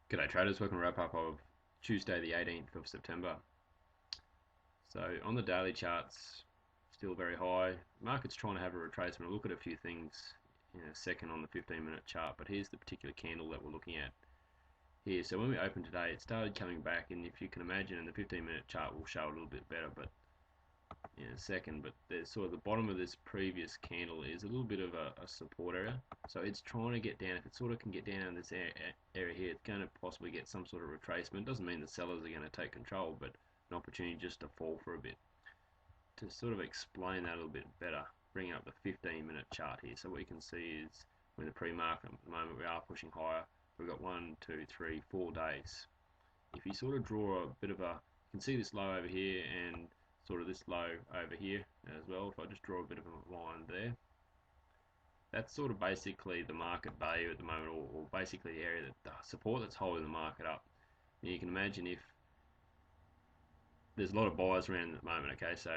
G'day traders, welcome to wrap up of Tuesday the 18th of September. So on the daily charts, still very high. Market's trying to have a retracement. We'll look at a few things in a second on the 15-minute chart, but here's the particular candle that we're looking at here. So when we opened today, it started coming back, and if you can imagine, in the 15-minute chart will show a little bit better, but in a second. But there's sort of the bottom of this previous candle is a little bit of a support area, so it's trying to get down. If it sort of can get down in this area here, it's going to possibly get some sort of retracement. Doesn't mean the sellers are going to take control, but an opportunity just to fall for a bit. To sort of explain that a little bit better, bring up the 15-minute chart here. So what you can see is when the pre-market at the moment we are pushing higher. We've got 1, 2, 3, 4 days. If you sort of draw a bit of a, you can see this low over here and sort of this low over here as well. If I just draw a bit of a line there, that's sort of basically the market value at the moment, or basically the area that the support that's holding the market up. And you can imagine if there's a lot of buyers around at the moment, okay, so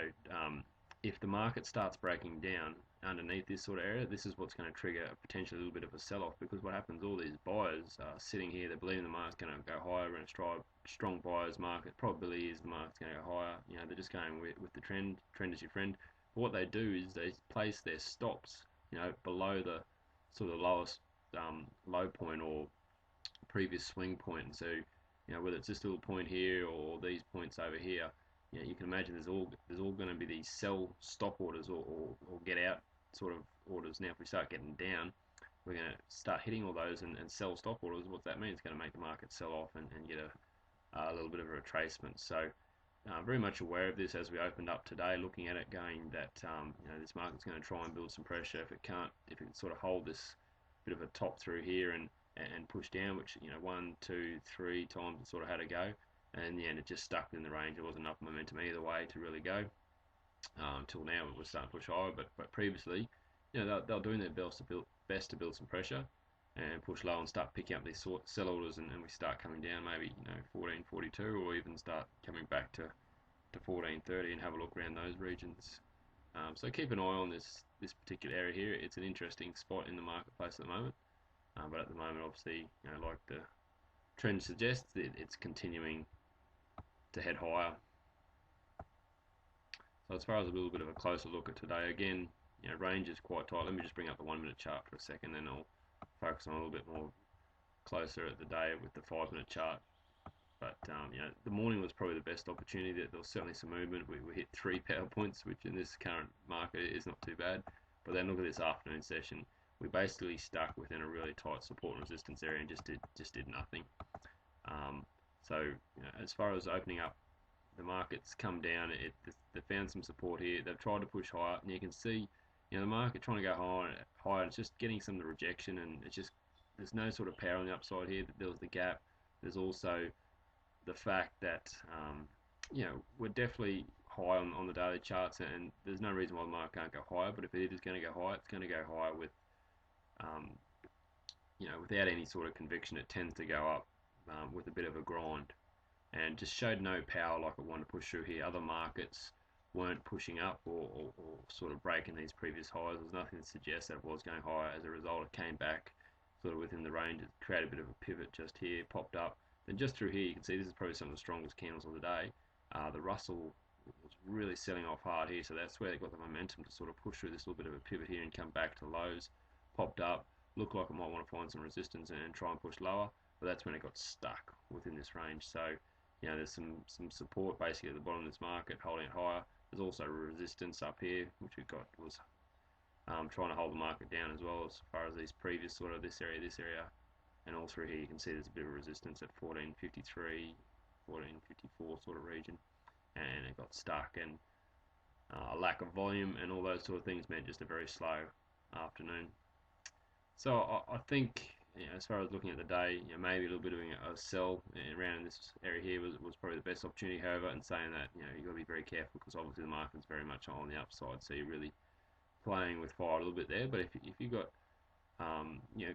if the market starts breaking down underneath this sort of area, this is what's going to trigger potentially a little bit of a sell-off, because what happens, all these buyers are sitting here, they're believing the market's going to go higher, and a strong buyers market, probability is the market's going to go higher, they're just going with the trend is your friend. But what they do is they place their stops, below the sort of lowest low point or previous swing point. And so, whether it's this little point here or these points over here, you can imagine there's all going to be these sell stop orders, or get out sort of orders. Now, if we start getting down, we're going to start hitting all those and sell stop orders. What that means is going to make the market sell off and get a little bit of a retracement. So very much aware of this as we opened up today, looking at it, going that this market's going to try and build some pressure. If it can sort of hold this bit of a top through here and push down, which 1, 2, 3 times it sort of had to go, and in the end it just stuck in the range. There wasn't enough momentum either way to really go. Till now it was starting to push higher, but previously, they're doing their best to build some pressure and push low and start picking up these sell orders, and we start coming down maybe 1442, or even start coming back to 1430 and have a look around those regions. So keep an eye on this particular area here. It's an interesting spot in the marketplace at the moment, but at the moment, obviously, like the trend suggests, it's continuing to head higher. So as far as a little bit of a closer look at today, again, range is quite tight. Let me just bring up the 1 minute chart for a second, then I'll focus on a little bit more closer at the day with the 5 minute chart. But the morning was probably the best opportunity. There was certainly some movement. We hit 3 power points, which in this current market is not too bad. But then look at this afternoon session. We basically stuck within a really tight support and resistance area and just did nothing. So as far as opening up, the market's come down. They found some support here. They've tried to push higher, and you can see, the market trying to go higher. It's just getting some of the rejection, and there's no sort of power on the upside here. There was the gap. There's also the fact that we're definitely high on the daily charts, and there's no reason why the market can't go higher. But if it is going to go higher, it's going to go higher with without any sort of conviction. It tends to go up with a bit of a grind, and just showed no power like it wanted to push through here. Other markets weren't pushing up or sort of breaking these previous highs. There's nothing to suggest that it was going higher. As a result, it came back sort of within the range. It created a bit of a pivot just here, popped up. Then just through here, you can see this is probably some of the strongest candles of the day. The Russell was really selling off hard here, so that's where they got the momentum to sort of push through this little bit of a pivot here and come back to lows. Popped up, looked like it might want to find some resistance and try and push lower, but that's when it got stuck within this range. So there's some support basically at the bottom of this market holding it higher. There's also resistance up here, which we got was trying to hold the market down as well, as far as these previous sort of this area, and all through here you can see there's a bit of resistance at 1453, 1454 sort of region, and it got stuck, and a lack of volume and all those sort of things meant just a very slow afternoon. So I think, as far as looking at the day, maybe a little bit of a sell around this area here was probably the best opportunity. However, and saying that, you've got to be very careful, because obviously the market's very much on the upside, so you're really playing with fire a little bit there. But if you've got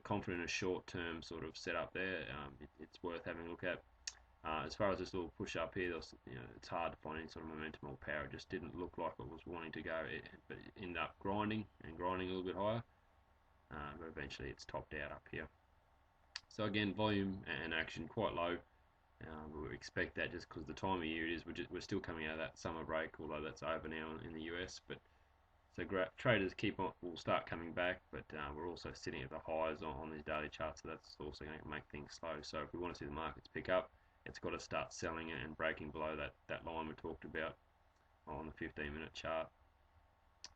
confident in a short-term sort of setup there, it's worth having a look at. As far as this little push up here, it's hard to find any sort of momentum or power. It just didn't look like it was wanting to go, but it ended up grinding a little bit higher. But eventually it's topped out up here. So again, volume and action quite low. We expect that just because the time of year it is. We're still coming out of that summer break, although that's over now in the US. But so traders will start coming back, but we're also sitting at the highs on these daily charts, so that's also going to make things slow. So if we want to see the markets pick up, it's got to start selling it and breaking below that line we talked about on the 15-minute chart.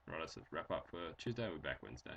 Right, let's wrap up for Tuesday. We'll be back Wednesday.